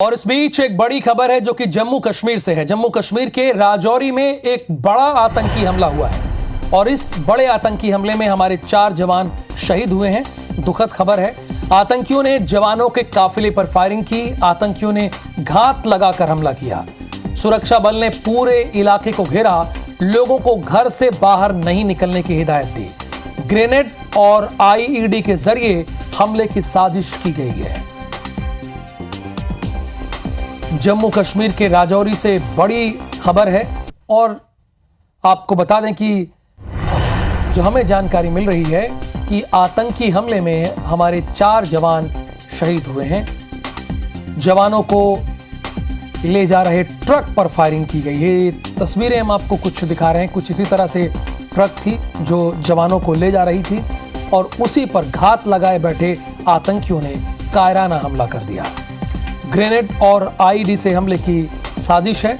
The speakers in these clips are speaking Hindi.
और इस बीच एक बड़ी खबर है जो कि जम्मू कश्मीर से है। जम्मू कश्मीर के राजौरी में एक बड़ा आतंकी हमला हुआ है और इस बड़े आतंकी हमले में हमारे 4 जवान शहीद हुए हैं। दुखद खबर है। आतंकियों ने जवानों के काफिले पर फायरिंग की। आतंकियों ने घात लगाकर हमला किया। सुरक्षा बल ने पूरे इलाके को घेरा, लोगों को घर से बाहर नहीं निकलने की हिदायत दी। ग्रेनेड और आईईडी के जरिए हमले की साजिश की गई है। जम्मू कश्मीर के राजौरी से बड़ी खबर है और आपको बता दें कि जो हमें जानकारी मिल रही है कि आतंकी हमले में हमारे 4 जवान शहीद हुए हैं। जवानों को ले जा रहे ट्रक पर फायरिंग की गई है। ये तस्वीरें हम आपको कुछ दिखा रहे हैं। कुछ इसी तरह से ट्रक थी जो जवानों को ले जा रही थी और उसी पर घात लगाए बैठे आतंकियों ने कायराना हमला कर दिया। ग्रेनेड और आईडी से हमले की साजिश है।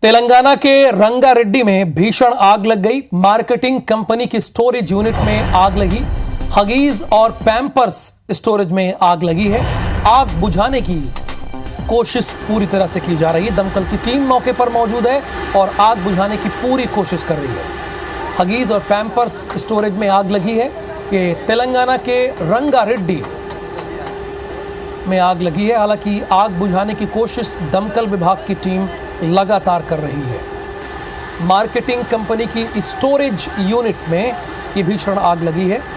तेलंगाना के रंगारेड्डी में भीषण आग लग गई। मार्केटिंग कंपनी की स्टोरेज यूनिट में आग लगी। हगीज और पैम्पर्स स्टोरेज में आग लगी है। आग बुझाने की कोशिश पूरी तरह से की जा रही है। दमकल की टीम मौके पर मौजूद है और आग बुझाने की पूरी कोशिश कर रही है। हगीज और पैम्पर्स स्टोरेज में आग लगी है। ये तेलंगाना के रंगारेड्डी में आग लगी है। हालांकि आग बुझाने की कोशिश दमकल विभाग की टीम लगातार कर रही है। मार्केटिंग कंपनी की स्टोरेज यूनिट में ये भीषण आग लगी है।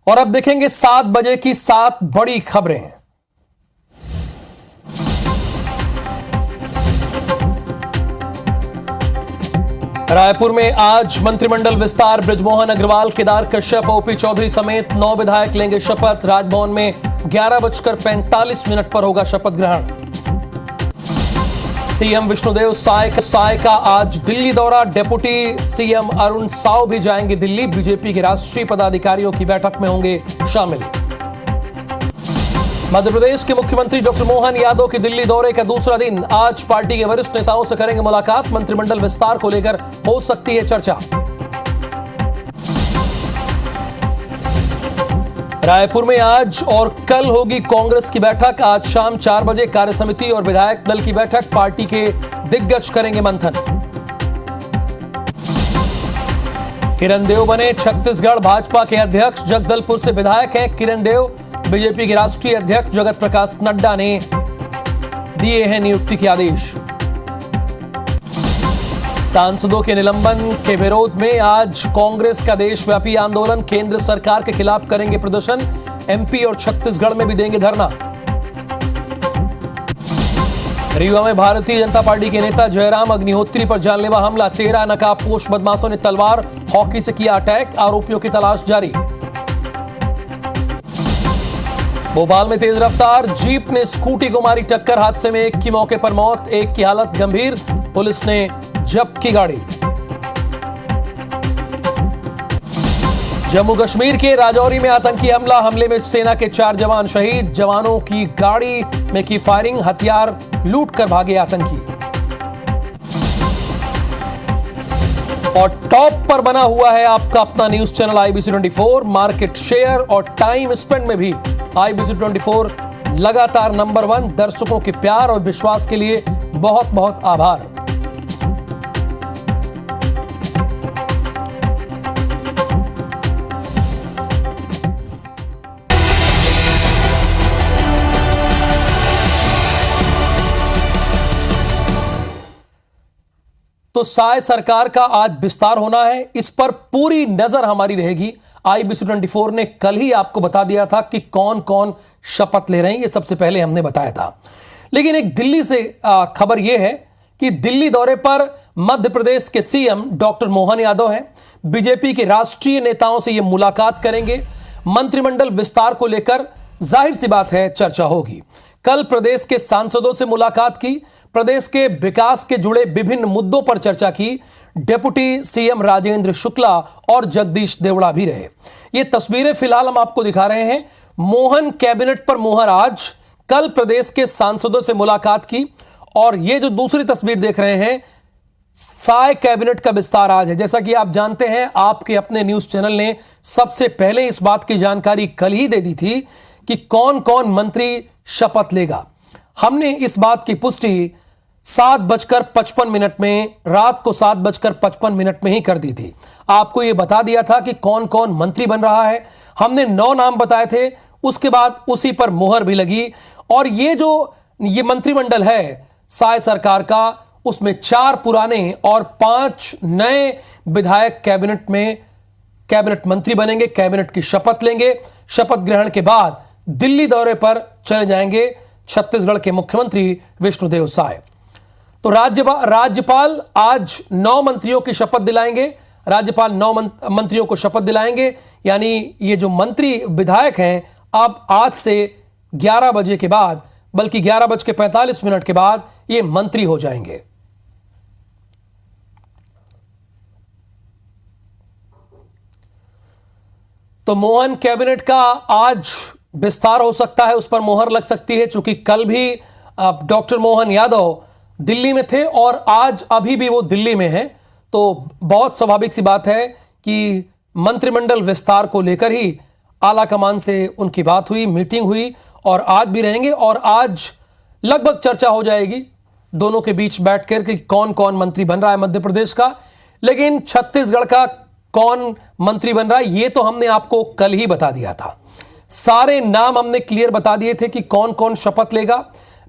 और अब देखेंगे 7 बजे की 7 बड़ी खबरें। रायपुर में आज मंत्रिमंडल विस्तार। बृजमोहन अग्रवाल, केदार कश्यप, ओपी चौधरी समेत 9 विधायक लेंगे शपथ। राजभवन में 11:45 पर होगा शपथ ग्रहण। सीएम विष्णुदेव साय का आज दिल्ली दौरा। डिप्टी सीएम अरुण साव भी जाएंगे दिल्ली। बीजेपी के राष्ट्रीय पदाधिकारियों की बैठक में होंगे शामिल। मध्य प्रदेश के मुख्यमंत्री डॉक्टर मोहन यादव के दिल्ली दौरे का दूसरा दिन। आज पार्टी के वरिष्ठ नेताओं से करेंगे मुलाकात। मंत्रिमंडल विस्तार को लेकर हो सकती है चर्चा। रायपुर में आज और कल होगी कांग्रेस की बैठक। आज शाम 4 बजे कार्यसमिति और विधायक दल की बैठक। पार्टी के दिग्गज करेंगे मंथन। किरण देव बने छत्तीसगढ़ भाजपा के अध्यक्ष। जगदलपुर से विधायक हैं किरण देव। बीजेपी के राष्ट्रीय अध्यक्ष जगत प्रकाश नड्डा ने दिए हैं नियुक्ति के आदेश। सांसदों के निलंबन के विरोध में आज कांग्रेस का देशव्यापी आंदोलन। केंद्र सरकार के खिलाफ करेंगे प्रदर्शन। एमपी और छत्तीसगढ़ में भी देंगे धरना। रीवा में भारतीय जनता पार्टी के नेता जयराम अग्निहोत्री पर जानलेवा हमला। 13 नकाबपोश बदमाशों ने तलवार हॉकी से किया अटैक। आरोपियों की तलाश जारी। भोपाल में तेज रफ्तार जीप ने स्कूटी को मारी टक्कर। हादसे में एक की मौके पर मौत, एक की हालत गंभीर। पुलिस ने जब्त की गाड़ी। जम्मू कश्मीर के राजौरी में आतंकी हमला। हमले में सेना के 4 जवान शहीद। जवानों की गाड़ी में की फायरिंग। हथियार लूट कर भागे आतंकी। और टॉप पर बना हुआ है आपका अपना news channel IBC 24। Market share और टाइम स्पेंड में भी आईबीसी 24 लगातार नंबर 1। दर्शकों के प्यार और विश्वास के लिए बहुत बहुत आभार। तो साय सरकार का आज विस्तार होना है। इस पर पूरी नजर हमारी रहेगी। आईबीसी 24 ने कल ही आपको बता दिया था कि कौन कौन शपथ ले रहे हैं। ये सबसे पहले हमने बताया था। लेकिन एक दिल्ली से खबर यह है कि दिल्ली दौरे पर मध्य प्रदेश के सीएम डॉक्टर मोहन यादव हैं। बीजेपी के राष्ट्रीय नेताओं से ये मुलाकात करेंगे। मंत्रिमंडल विस्तार को लेकर जाहिर सी बात है चर्चा होगी। कल प्रदेश के सांसदों से मुलाकात की, प्रदेश के विकास के जुड़े विभिन्न मुद्दों पर चर्चा की। डिप्टी सीएम राजेंद्र शुक्ला और जगदीश देवड़ा भी रहे। ये तस्वीरें फिलहाल हम आपको दिखा रहे हैं। मोहन कैबिनेट पर मुहर आज, कल प्रदेश के सांसदों से मुलाकात की। और ये जो दूसरी तस्वीर देख रहे हैं, साय कैबिनेट का विस्तार आज है। जैसा कि आप जानते हैं, आपके अपने न्यूज चैनल ने सबसे पहले इस बात की जानकारी कल ही दे दी थी कि कौन कौन मंत्री शपथ लेगा। हमने इस बात की पुष्टि 7:55 में, रात को 7:55 में ही कर दी थी। आपको यह बता दिया था कि कौन कौन मंत्री बन रहा है। हमने 9 नाम बताए थे, उसके बाद उसी पर मुहर भी लगी। और ये मंत्रिमंडल है साय सरकार का, उसमें 4 पुराने और 5 नए विधायक कैबिनेट मंत्री बनेंगे, कैबिनेट की शपथ लेंगे। शपथ ग्रहण के बाद दिल्ली दौरे पर चले जाएंगे छत्तीसगढ़ के मुख्यमंत्री विष्णुदेव साय। तो राज्यपाल आज 9 मंत्रियों की शपथ दिलाएंगे। राज्यपाल 9 मंत्रियों को शपथ दिलाएंगे, यानी ये जो मंत्री विधायक हैं अब आज से 11 बजे के बाद, बल्कि 11:45 के बाद ये मंत्री हो जाएंगे। तो मोहन कैबिनेट का आज विस्तार हो सकता है, उस पर मोहर लग सकती है, चूंकि कल भी डॉक्टर मोहन यादव दिल्ली में थे और आज अभी भी वो दिल्ली में हैं। तो बहुत स्वाभाविक सी बात है कि मंत्रिमंडल विस्तार को लेकर ही आला कमान से उनकी बात हुई, मीटिंग हुई और आज भी रहेंगे। और आज लगभग चर्चा हो जाएगी दोनों के बीच बैठकर कि कौन कौन मंत्री बन रहा है मध्य प्रदेश का। लेकिन छत्तीसगढ़ का कौन मंत्री बन रहा है ये तो हमने आपको कल ही बता दिया था। सारे नाम हमने क्लियर बता दिए थे कि कौन कौन शपथ लेगा।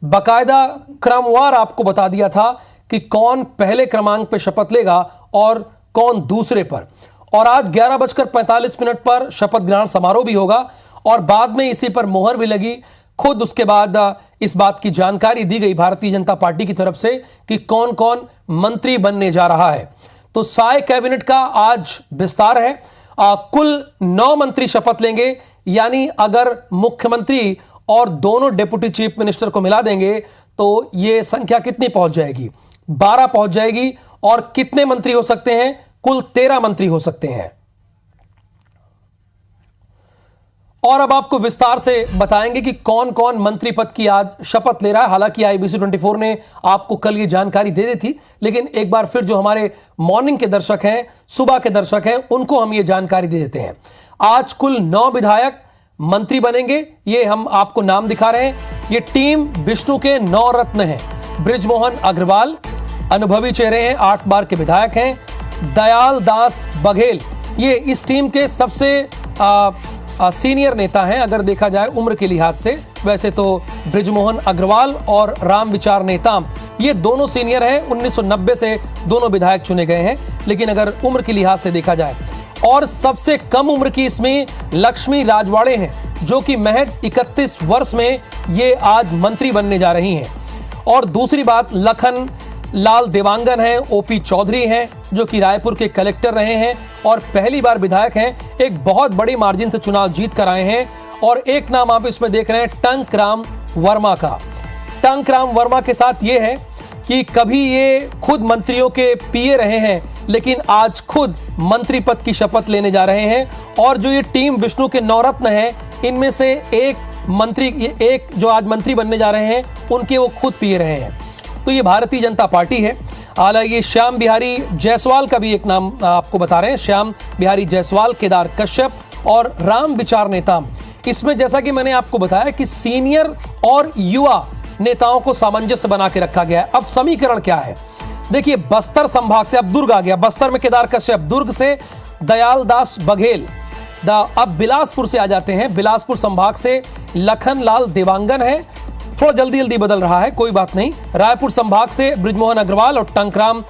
बकायदा क्रमवार आपको बता दिया था कि कौन पहले क्रमांक पर शपथ लेगा और कौन दूसरे पर। और आज 11:45 पर शपथ ग्रहण समारोह भी होगा और बाद में इसी पर मोहर भी लगी। खुद उसके बाद इस बात की जानकारी दी गई भारतीय जनता पार्टी की तरफ से कि कौन कौन मंत्री बनने जा रहा है। तो साय कैबिनेट का आज विस्तार है। कुल 9 मंत्री शपथ लेंगे, यानी अगर मुख्यमंत्री और दोनों डिप्टी चीफ मिनिस्टर को मिला देंगे तो यह संख्या कितनी पहुंच जाएगी? 12 पहुंच जाएगी। और कितने मंत्री हो सकते हैं? कुल 13 मंत्री हो सकते हैं। और अब आपको विस्तार से बताएंगे कि कौन कौन मंत्री पद की आज शपथ ले रहा है। हालांकि IBC 24 ने आपको कल ये जानकारी दे दी थी, लेकिन एक बार फिर जो हमारे मॉर्निंग के दर्शक हैं, सुबह के दर्शक हैं, उनको हम ये जानकारी दे देते हैं। आज कुल 9 विधायक मंत्री बनेंगे। ये हम आपको नाम दिखा रहे हैं। ये टीम विष्णु के 9 रत्न हैं। बृजमोहन अग्रवाल अनुभवी चेहरे हैं, 8 बार के विधायक हैं। दयाल दास बघेल ये इस टीम के सबसे सीनियर नेता हैं अगर देखा जाए उम्र के लिहाज से। वैसे तो बृजमोहन अग्रवाल और राम विचार नेताम ये दोनों सीनियर हैं, 1990 से दोनों विधायक चुने गए हैं, लेकिन अगर उम्र के लिहाज से देखा जाए। और सबसे कम उम्र की इसमें लक्ष्मी राजवाड़े हैं, जो कि महज 31 वर्ष में ये आज मंत्री बनने जा रही हैं। और दूसरी बात, लखन लाल देवांगन हैं, OP चौधरी हैं, जो कि रायपुर के कलेक्टर रहे हैं और पहली बार विधायक हैं, एक बहुत बड़ी मार्जिन से चुनाव जीत कर आए हैं। और एक नाम आप इसमें देख रहे हैं टंकराम वर्मा का। टंकराम वर्मा के साथ ये है कि कभी ये खुद मंत्रियों के PA रहे हैं, लेकिन आज खुद मंत्री पद की शपथ लेने जा रहे हैं। और जो ये टीम विष्णु के 9 रत्न हैं, इनमें से एक जो आज मंत्री बनने जा रहे हैं, उनके वो खुद PA रहे हैं। तो ये भारतीय जनता पार्टी है। हालांकि श्याम बिहारी जायसवाल का भी एक नाम आपको बता रहे हैं। श्याम बिहारी जायसवाल, केदार कश्यप और राम विचार नेताम। इसमें जैसा कि मैंने आपको बताया कि सीनियर और युवा नेताओं को सामंजस्य बना के रखा गया है। अब समीकरण क्या है देखिए, बस्तर संभाग से अब दुर्ग आ गया। बस्तर में केदार कश्यप, दुर्ग से दयाल दास बघेल। अब बिलासपुर से आ जाते हैं। बिलासपुर संभाग से लखन लाल देवांगन है, थोड़ा जल्दी बदल रहा है, कोई बात नहीं। रायपुर संभाग से बृजमोहन अग्रवाल और टंकराम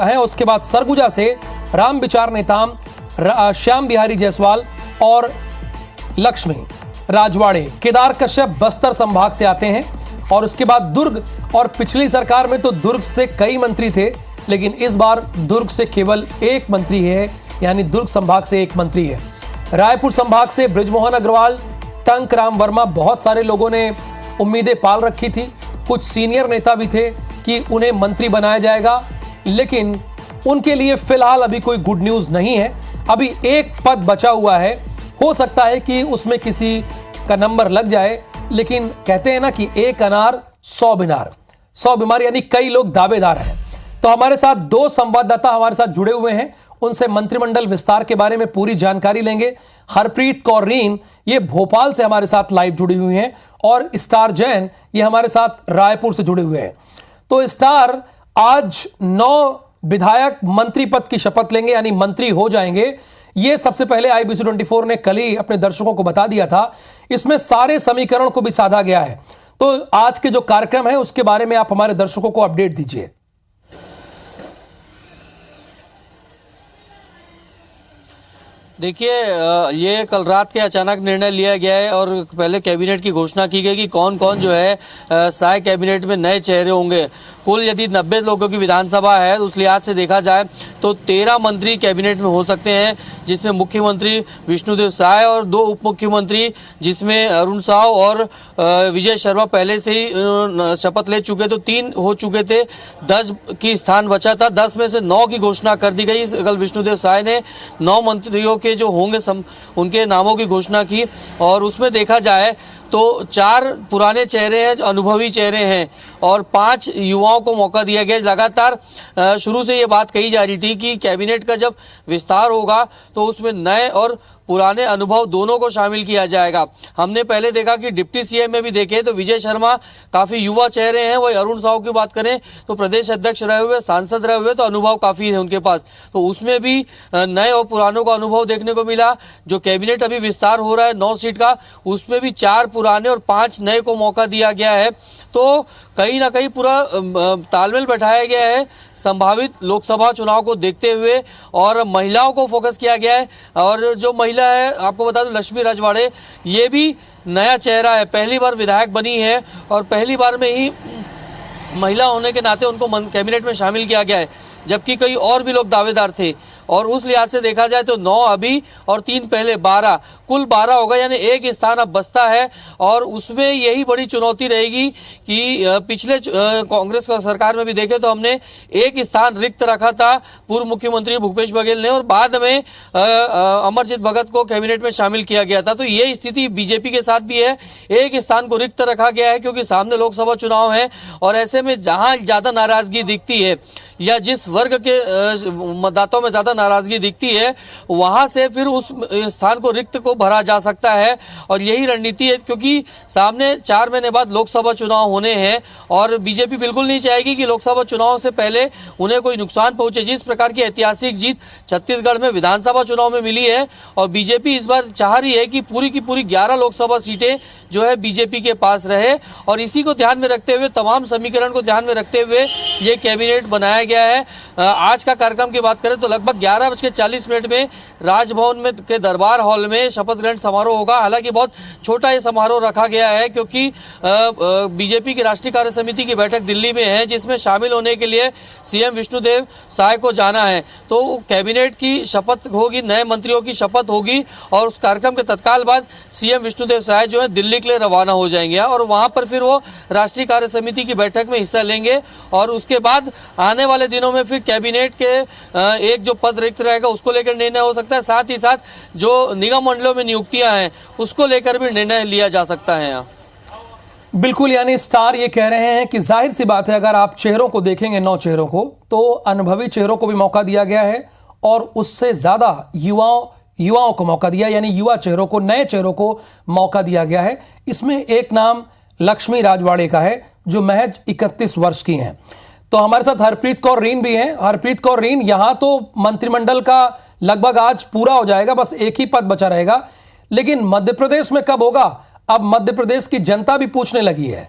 है। उसके बाद सरगुजा से राम विचार नेताम, श्याम बिहारी जायसवाल और लक्ष्मी राजवाड़े। केदार कश्यप बस्तर संभाग से आते हैं। और उसके बाद दुर्ग, और पिछली सरकार में तो दुर्ग से कई मंत्री थे, लेकिन इस बार दुर्ग से केवल एक मंत्री है, यानी दुर्ग संभाग से एक मंत्री है। रायपुर संभाग से बृजमोहन अग्रवाल, टंक राम वर्मा, बहुत सारे लोगों ने उम्मीदें पाल रखी थी। कुछ सीनियर नेता भी थे कि उन्हें मंत्री बनाया जाएगा, लेकिन उनके लिए फिलहाल अभी कोई गुड न्यूज नहीं है। अभी एक पद बचा हुआ है, हो सकता है कि उसमें किसी का नंबर लग जाए, लेकिन कहते हैं ना कि एक अनार 100 बीमार, 100 बीमार, यानी कई लोग दावेदार हैं। तो हमारे साथ दो संवाददाता हमारे साथ जुड़े हुए हैं, उनसे मंत्रिमंडल विस्तार के बारे में पूरी जानकारी लेंगे। हरप्रीत कौर रीन ये भोपाल से हमारे साथ लाइव जुड़ी हुई हैं और स्टार जैन ये हमारे साथ रायपुर से जुड़े हुए हैं। तो स्टार, आज 9 विधायक मंत्री पद की शपथ लेंगे, यानी मंत्री हो जाएंगे। ये सबसे पहले IBC 24 ने कल ही अपने दर्शकों को बता दिया था। इसमें सारे समीकरण को भी साधा गया है। तो आज के जो कार्यक्रम है उसके बारे में आप हमारे दर्शकों को अपडेट दीजिए। देखिए, ये कल रात के अचानक निर्णय लिया गया है और पहले कैबिनेट की घोषणा की गई कि कौन कौन जो है साय कैबिनेट में नए चेहरे होंगे। कुल यदि 90 लोगों की विधानसभा है तो उस लिहाज से देखा जाए तो 13 मंत्री कैबिनेट में हो सकते हैं, जिसमें मुख्यमंत्री विष्णुदेव साय और 2 उप मुख्यमंत्री, जिसमें अरुण साव और विजय शर्मा पहले से ही शपथ ले चुके, तो 3 हो चुके थे। 10 की स्थान बचा था, 10 में से 9 की घोषणा कर दी गई। कल विष्णुदेव साय ने 9 मंत्रियों के जो होंगे उनके नामों की घोषणा की और उसमें देखा जाए तो 4 पुराने चेहरे हैं, अनुभवी चेहरे हैं और 5 युवाओं को मौका दिया गया। लगातार शुरू से ये बात कही जा रही थी कि कैबिनेट का जब विस्तार होगा तो उसमें नए और पुराने अनुभव दोनों को शामिल किया जाएगा। हमने पहले देखा कि डिप्टी सीएम में भी देखे तो विजय शर्मा काफी युवा चेहरे हैं। वही अरुण साव की बात करें तो प्रदेश अध्यक्ष रहे हुए, सांसद रहे हुए, तो अनुभव काफी है उनके पास। तो उसमें भी नए और पुरानों का अनुभव देखने को मिला। जो कैबिनेट अभी विस्तार हो रहा है 9 सीट का, उसमें भी 4 पुराने और 5 नए को मौका दिया गया है। तो कहीं ना कहीं पूरा तालमेल बैठाया गया है संभावित लोकसभा चुनाव को देखते हुए और महिलाओं को फोकस किया गया है। और जो महिला है, आपको बता दूं, लक्ष्मी राजवाड़े, ये भी नया चेहरा है, पहली बार विधायक बनी है और पहली बार में ही महिला होने के नाते उनको कैबिनेट में शामिल किया गया है, जबकि कई और भी लोग दावेदार थे। और उस लिहाज से देखा जाए तो 9 अभी और 3 पहले, 12, कुल 12 होगा, यानी एक स्थान अब बचता है। और उसमें यही बड़ी चुनौती रहेगी कि पिछले कांग्रेस का सरकार में भी देखे तो हमने एक स्थान रिक्त रखा था पूर्व मुख्यमंत्री भूपेश बघेल ने और बाद में अमरजीत भगत को कैबिनेट में शामिल किया गया था। तो ये स्थिति बीजेपी के साथ भी है, एक स्थान को रिक्त रखा गया है क्योंकि सामने लोकसभा चुनाव है और ऐसे में जहां ज्यादा नाराजगी दिखती है या जिस वर्ग के मतदाताओं में ज्यादा नाराजगी दिखती है, वहां से फिर उस स्थान को रिक्त को भरा जा सकता है। और यही रणनीति है क्योंकि सामने 4 महीने बाद लोकसभा चुनाव होने हैं और बीजेपी बिल्कुल नहीं चाहेगी कि लोकसभा चुनाव से पहले उन्हें कोई नुकसान पहुंचे। जिस प्रकार की ऐतिहासिक जीत छत्तीसगढ़ में विधानसभा चुनाव में मिली है और बीजेपी इस बार चाह रही है कि पूरी की पूरी 11 लोकसभा सीटें जो है बीजेपी के पास रहे और इसी को ध्यान में रखते हुए, तमाम समीकरण को ध्यान में रखते हुए ये कैबिनेट बनाया गया है। आज का कार्यक्रम की बात करें तो लगभग 11:40 में राजभवन में के दरबार हॉल में शपथ ग्रहण समारोह होगा। हालांकि बहुत छोटा ये समारोह रखा गया है क्योंकि बीजेपी की राष्ट्रीय कार्य समिति की बैठक दिल्ली में है, जिसमें शामिल होने के लिए सीएम विष्णुदेव साय को जाना है। तो कैबिनेट की शपथ होगी, नए मंत्रियों की शपथ होगी और उस कार्यक्रम के तत्काल बाद सीएम विष्णुदेव साय जो है दिल्ली के लिए रवाना हो जाएंगे और वहां पर फिर वो राष्ट्रीय कार्य समिति की बैठक में हिस्सा लेंगे और उसके बाद आने वाले दिनों में फिर कैबिनेट के एक जो पद रिक्त रहेगा उसको लेकर निर्णय हो सकता है। साथ ही साथ जो निगम मंडलों में नियुक्तियां हैं उसको लेकर भी निर्णय लिया जा सकता है। यहाँ बिल्कुल, यानी स्टार ये कह रहे हैं कि जाहिर सी बात है, अगर आप चेहरों को देखेंगे 9 चेहरों को, तो अनुभवी चेहरों को भी मौका दिया गया है और उससे ज्यादा युवाओं को मौका दिया, यानी युवा चेहरों को, नए चेहरों को मौका दिया गया है। इसमें एक नाम लक्ष्मी राजवाड़े का है जो महज 31 वर्ष की हैं। तो हमारे साथ हरप्रीत कौर रीन भी हैं। हरप्रीत कौर रीन, यहां तो मंत्रिमंडल का लगभग आज पूरा हो जाएगा, बस एक ही पद बचा रहेगा, लेकिन मध्य प्रदेश में कब होगा? अब मध्य प्रदेश की जनता भी पूछने लगी है।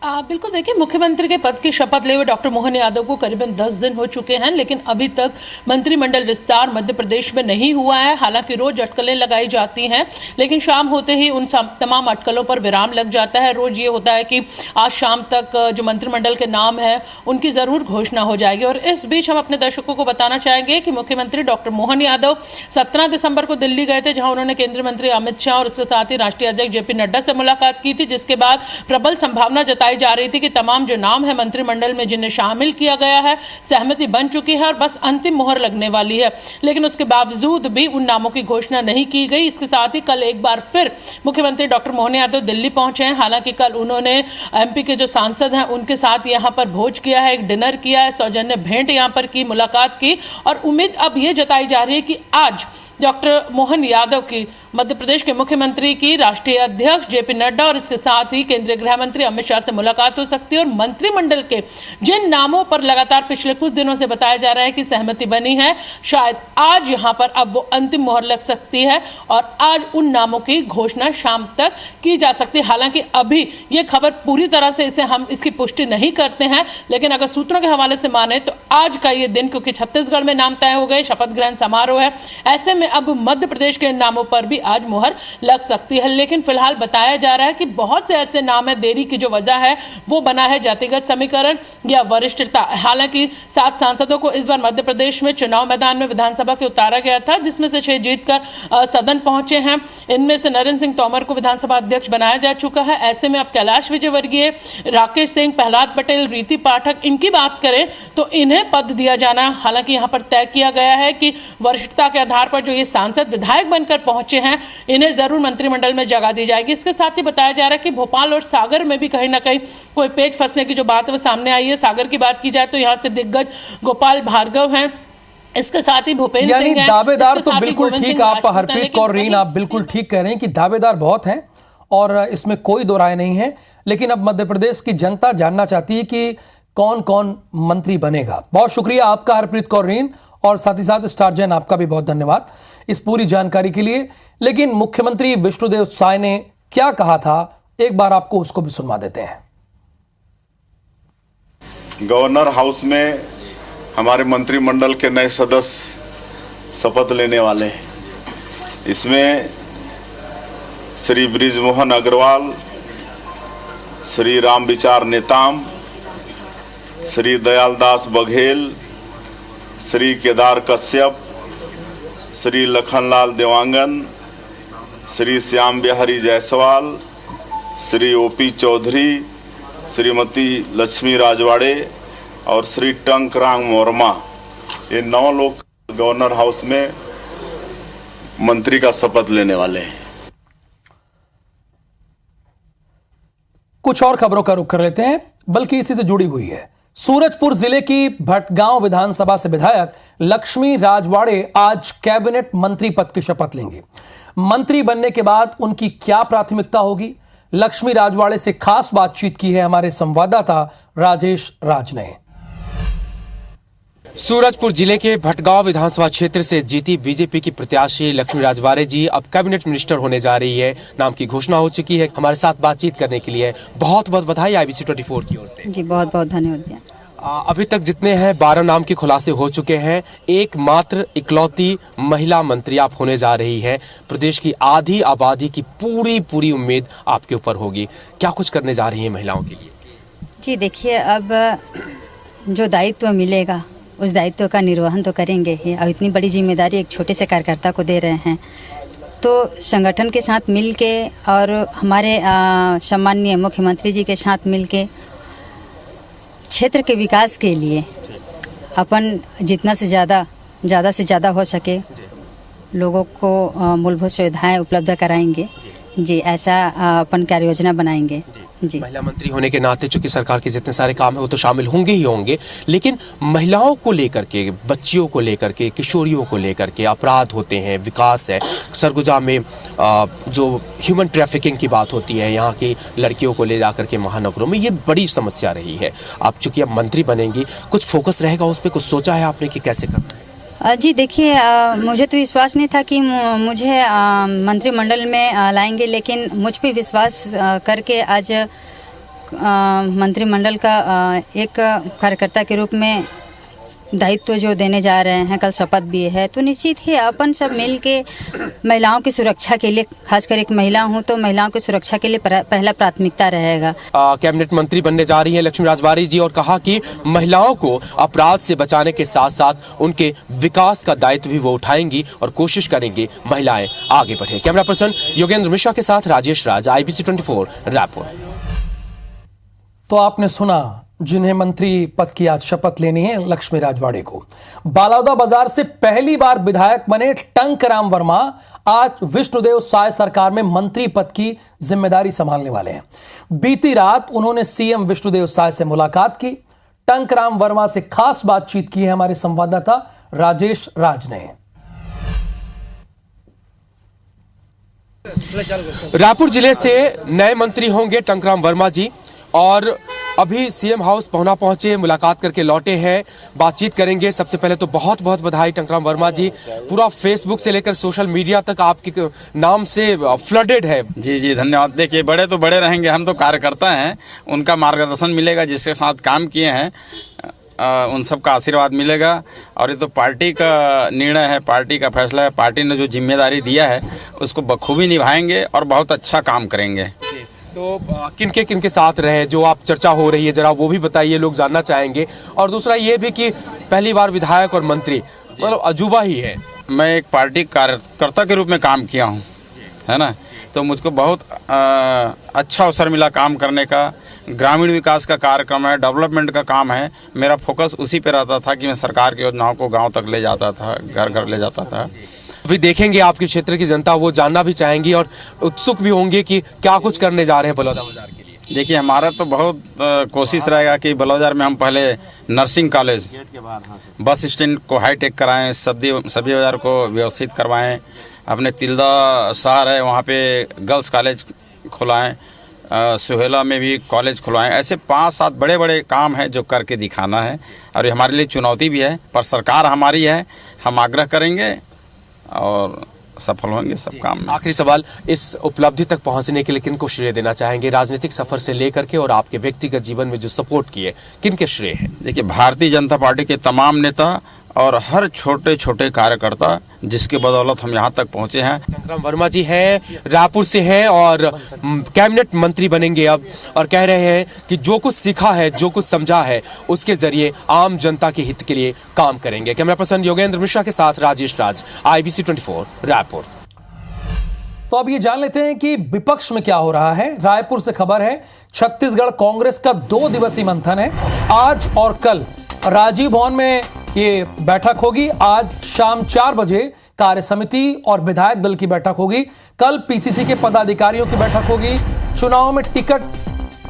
बिल्कुल, देखिए, मुख्यमंत्री के पद की शपथ लिए हुए डॉक्टर मोहन यादव को करीबन 10 दिन हो चुके हैं, लेकिन अभी तक मंत्रिमंडल विस्तार मध्य प्रदेश में नहीं हुआ है। हालांकि रोज अटकलें लगाई जाती हैं, लेकिन शाम होते ही उन तमाम अटकलों पर विराम लग जाता है। रोज ये होता है कि आज शाम तक जो मंत्रिमंडल के नाम है उनकी ज़रूर घोषणा हो जाएगी। और इस बीच हम अपने दर्शकों को बताना चाहेंगे कि मुख्यमंत्री डॉक्टर मोहन यादव 17 दिसंबर को दिल्ली गए थे, जहाँ उन्होंने केंद्रीय मंत्री अमित शाह और उसके साथ ही राष्ट्रीय अध्यक्ष जेपी नड्डा से मुलाकात की थी, जिसके बाद प्रबल संभावना जताई जा रही थी कि तमाम जो नाम है मंत्रिमंडल में जिन्हें शामिल किया गया है, सहमति बन चुकी है और बस अंतिम मुहर लगने वाली है। लेकिन उसके बावजूद भी उन नामों की घोषणा नहीं की गई। इसके साथ ही कल एक बार फिर मुख्यमंत्री डॉक्टर मोहन यादव दिल्ली पहुंचे हैं। हालांकि कल उन्होंने एमपी के जो सांसद हैं उनके साथ यहां पर भोज किया है, एक डिनर किया है, सौजन्य भेंट यहां पर की, मुलाकात की। और उम्मीद अब ये जताई जा रही है कि आज डॉक्टर मोहन यादव की मध्य प्रदेश के मुख्यमंत्री की राष्ट्रीय अध्यक्ष जेपी नड्डा और इसके साथ ही केंद्रीय गृह मंत्री अमित शाह से मुलाकात हो सकती है। और मंत्रिमंडल के जिन नामों पर लगातार पिछले कुछ दिनों से बताया जा रहा है कि सहमति बनी है, शायद आज यहां पर अब वो अंतिम मोहर लग सकती है और आज उन नामों की घोषणा शाम तक की जा सकती है। हालांकि अभी ये खबर पूरी तरह से हम इसकी पुष्टि नहीं करते हैं, लेकिन अगर सूत्रों के हवाले से माने तो आज का ये दिन, क्योंकि छत्तीसगढ़ में नाम तय हो गए, शपथ ग्रहण समारोह है, ऐसे में अब मध्य प्रदेश के नामों पर भी आज मुहर लग सकती है। लेकिन फिलहाल बताया जा रहा है कि बहुत से ऐसे नाम है, देरी की जो वजह है वो बना है जातिगत समीकरण या वरिष्ठता। हालांकि 7 सांसदों को इस बार मध्य प्रदेश में चुनाव मैदान में विधानसभा के उतारा गया था, जिसमें से 6 जीतकर सदन पहुंचे हैं। इनमें से नरेंद्र सिंह तोमर को विधानसभा अध्यक्ष बनाया जा चुका है। ऐसे में अब कैलाश विजयवर्गीय, राकेश सिंह, प्रहलाद पटेल, रीति पाठक, इनकी बात करें तो इन्हें पद दिया जाना हालांकि यहां पर तय किया गया है कि वरिष्ठता के आधार पर जो ये सांसद विधायक बनकर पहुंचे हैं इन्हें जरूर मंत्रिमंडल में जगह दी जाएगी। इसके साथ ही बताया जा रहा है कि भोपाल और सागर में भी कहीं ना कहीं कोई पेच फंसने की जो बात है वो सामने आई है। सागर की बात की जाए तो यहां से दिग्गज गोपाल भार्गव हैं, इसके साथ ही भूपेंद्र सिंह हैं, दावेदार तो बिल्कुल ठीक, आप हरप्रीत कौर रीन आप बिल्कुल ठीक कह रहे हैं कि दावेदार बहुत हैं और इसमें कोई दो राय नहीं है। लेकिन अब मध्य प्रदेश की जनता जानना चाहती है कि कौन कौन मंत्री बनेगा। बहुत शुक्रिया आपका हरप्रीत कौर रीन, और साथ ही साथ स्टार जैन आपका भी बहुत धन्यवाद इस पूरी जानकारी के लिए। लेकिन मुख्यमंत्री विष्णुदेव साय ने क्या कहा था, एक बार आपको उसको भी सुनवा देते हैं। गवर्नर हाउस में हमारे मंत्रिमंडल के नए सदस्य शपथ लेने वाले हैं। इसमें श्री बृजमोहन अग्रवाल, श्री रामविचार नेताम, श्री दयालदास बघेल, श्री केदार कश्यप, श्री लखनलाल देवांगन, श्री श्याम बिहारी जायसवाल, श्री ओपी चौधरी, श्रीमती लक्ष्मी राजवाड़े और श्री टंकरांग मोरमा, ये 9 लोग गवर्नर हाउस में मंत्री का शपथ लेने वाले हैं। कुछ और खबरों का रुख कर लेते हैं, बल्कि इसी से जुड़ी हुई है। सूरजपुर जिले की भटगांव विधानसभा से विधायक लक्ष्मी राजवाड़े आज कैबिनेट मंत्री पद की शपथ लेंगे। मंत्री बनने के बाद उनकी क्या प्राथमिकता होगी, लक्ष्मी राजवाड़े से खास बातचीत की है हमारे संवाददाता राजेश राज ने। सूरजपुर जिले के भटगांव विधानसभा क्षेत्र से जीती बीजेपी की प्रत्याशी लक्ष्मी राजवाड़े जी अब कैबिनेट मिनिस्टर होने जा रही है। नाम की घोषणा हो चुकी है। हमारे साथ बातचीत करने के लिए बहुत बहुत बधाई IBC 24 की ओर से। जी बहुत बहुत धन्यवाद। अभी तक जितने हैं 12 नाम के खुलासे हो चुके हैं। एकमात्र इकलौती महिला मंत्री आप होने जा रही है। प्रदेश की आधी आबादी की पूरी उम्मीद आपके ऊपर होगी। क्या कुछ करने जा रही है महिलाओं के लिए? जी देखिए, अब जो दायित्व मिलेगा उस दायित्व का निर्वहन तो करेंगे ही। अब इतनी बड़ी जिम्मेदारी एक छोटे से कार्यकर्ता को दे रहे हैं, तो संगठन के साथ मिलके और हमारे सम्माननीय मुख्यमंत्री जी के साथ मिलके क्षेत्र के विकास के लिए अपन जितना से ज़्यादा हो सके लोगों को मूलभूत सुविधाएं उपलब्ध कराएंगे। जी ऐसा अपन कार्य योजना बनाएंगे। जी महिला मंत्री होने के नाते चूंकि सरकार के जितने सारे काम है वो तो शामिल होंगे ही होंगे, लेकिन महिलाओं को लेकर के, बच्चियों को लेकर के, किशोरियों को लेकर के अपराध होते हैं, विकास है। सरगुजा में जो ह्यूमन ट्रैफिकिंग की बात होती है, यहाँ की लड़कियों को ले जाकर के महानगरों में, ये बड़ी समस्या रही है। आप चूंकि अब मंत्री बनेंगी, कुछ फोकस रहेगा उस पर, कुछ सोचा है आपने कि कैसे करना है? जी देखिए, मुझे तो विश्वास नहीं था कि मुझे मंत्रिमंडल में लाएंगे, लेकिन मुझ पे विश्वास करके आज मंत्रिमंडल का एक कार्यकर्ता के रूप में दायित्व जो देने जा रहे हैं, कल शपथ भी है, तो निश्चित ही अपन सब मिल के महिलाओं की सुरक्षा के लिए, खासकर एक महिला हूं तो महिलाओं की सुरक्षा के लिए पहला प्राथमिकता रहेगा। कैबिनेट मंत्री बनने जा रही हैं लक्ष्मी राज बारी जी और कहा कि महिलाओं को अपराध से बचाने के साथ साथ उनके विकास का दायित्व भी वो उठाएंगी और कोशिश करेंगी महिलाएं आगे बढ़े। कैमरा पर्सन योगेंद्र मिश्रा के साथ राजेश राज, IBC 24 रायपुर। तो आपने सुना जिन्हें मंत्री पद की आज शपथ लेनी है, लक्ष्मी राजवाड़े को। बालौदा बाजार से पहली बार विधायक बने टंकराम वर्मा आज विष्णुदेव साय सरकार में मंत्री पद की जिम्मेदारी संभालने वाले हैं। बीती रात उन्होंने सीएम विष्णुदेव साय से मुलाकात की। टंकराम वर्मा से खास बातचीत की है हमारे संवाददाता राजेश राज ने। रायपुर जिले से नए मंत्री होंगे टंकराम वर्मा जी और अभी सीएम हाउस पहुंचे, मुलाकात करके लौटे हैं, बातचीत करेंगे। सबसे पहले तो बहुत बहुत बधाई टंकराम वर्मा जी, पूरा फेसबुक से लेकर सोशल मीडिया तक आपके नाम से फ्लडेड है। जी धन्यवाद। देखिए, बड़े तो बड़े रहेंगे, हम तो कार्यकर्ता हैं, उनका मार्गदर्शन मिलेगा, जिसके साथ काम किए हैं उन सब का आशीर्वाद मिलेगा। और ये तो पार्टी का निर्णय है, पार्टी का फैसला है, पार्टी ने जो जिम्मेदारी दिया है उसको बखूबी निभाएंगे और बहुत अच्छा काम करेंगे। तो किनके साथ रहे, जो आप चर्चा हो रही है जरा वो भी बताइए, लोग जानना चाहेंगे। और दूसरा ये भी कि पहली बार विधायक और मंत्री, मतलब अजूबा ही है। मैं एक पार्टी कार्यकर्ता के रूप में काम किया हूँ, है ना, तो मुझको बहुत अच्छा अवसर मिला काम करने का। ग्रामीण विकास का कार्यक्रम है, डेवलपमेंट का काम है, मेरा फोकस उसी पे रहता था कि मैं सरकार की योजनाओं को गाँव तक ले जाता था, घर घर ले जाता था। अभी देखेंगे आपके क्षेत्र की जनता वो जानना भी चाहेंगी और उत्सुक भी होंगे कि क्या कुछ करने जा रहे हैं बलौदा बाजार के लिए। देखिए, हमारा तो बहुत कोशिश रहेगा कि बलौदा बाजार में हम पहले नर्सिंग कॉलेज, बस स्टैंड को हाईटेक कराएं, सब्जी बाजार को व्यवस्थित करवाएं, अपने तिल्दा शहर है वहाँ पे गर्ल्स कॉलेज खुलाएं, सुहेला में भी कॉलेज खुलवाएं। ऐसे 5-7 बड़े बड़े काम हैं जो करके दिखाना है और ये हमारे लिए चुनौती भी है, पर सरकार हमारी है, हम आग्रह करेंगे और सफल होंगे सब काम में। आखिरी सवाल, इस उपलब्धि तक पहुंचने के लिए किनको श्रेय देना चाहेंगे? राजनीतिक सफर से लेकर के और आपके व्यक्तिगत जीवन में जो सपोर्ट किए, किनके श्रेय है? देखिए, भारतीय जनता पार्टी के तमाम नेता और हर छोटे छोटे कार्यकर्ता जिसके बदौलत हम यहाँ तक पहुँचे हैं। टंकराम वर्मा जी हैं, रायपुर से हैं और कैबिनेट मंत्री बनेंगे अब, और कह रहे हैं कि जो कुछ सीखा है, जो कुछ समझा है, उसके जरिए आम जनता के हित के लिए काम करेंगे। कैमरा पर्सन योगेंद्र मिश्रा के साथ राजेश राज, IBC 24 रायपुर। तो अब ये जान लेते हैं कि विपक्ष में क्या हो रहा है। रायपुर से खबर है, छत्तीसगढ़ कांग्रेस का 2 दिवसीय मंथन है। आज और कल राजीव भवन में ये बैठक होगी। आज शाम 4 बजे कार्य समिति और विधायक दल की बैठक होगी। कल PCC के पदाधिकारियों की बैठक होगी। चुनाव में टिकट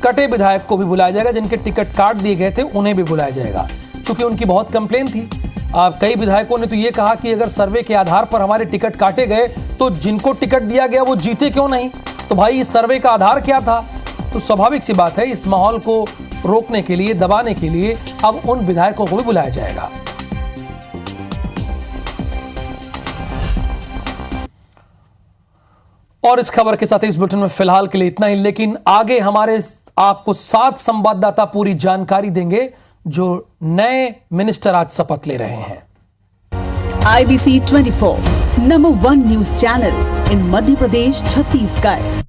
कटे विधायक को भी बुलाया जाएगा, जिनके टिकट काट दिए गए थे उन्हें भी बुलाया जाएगा, क्योंकि उनकी बहुत कंप्लेन थी। कई विधायकों ने तो ये कहा कि अगर सर्वे के आधार पर हमारे टिकट काटे गए तो जिनको टिकट दिया गया वो जीते क्यों नहीं? तो भाई, इस सर्वे का आधार क्या था? तो स्वाभाविक सी बात है, इस माहौल को रोकने के लिए, दबाने के लिए अब उन विधायकों को भी बुलाया जाएगा। और इस खबर के साथ इस बुलेटिन में फिलहाल के लिए इतना ही, लेकिन आगे हमारे आपको 7 संवाददाता पूरी जानकारी देंगे जो नए मिनिस्टर आज शपथ ले रहे हैं। IBC 24 number 1 news channel in Madhya Pradesh, Chhattisgarh.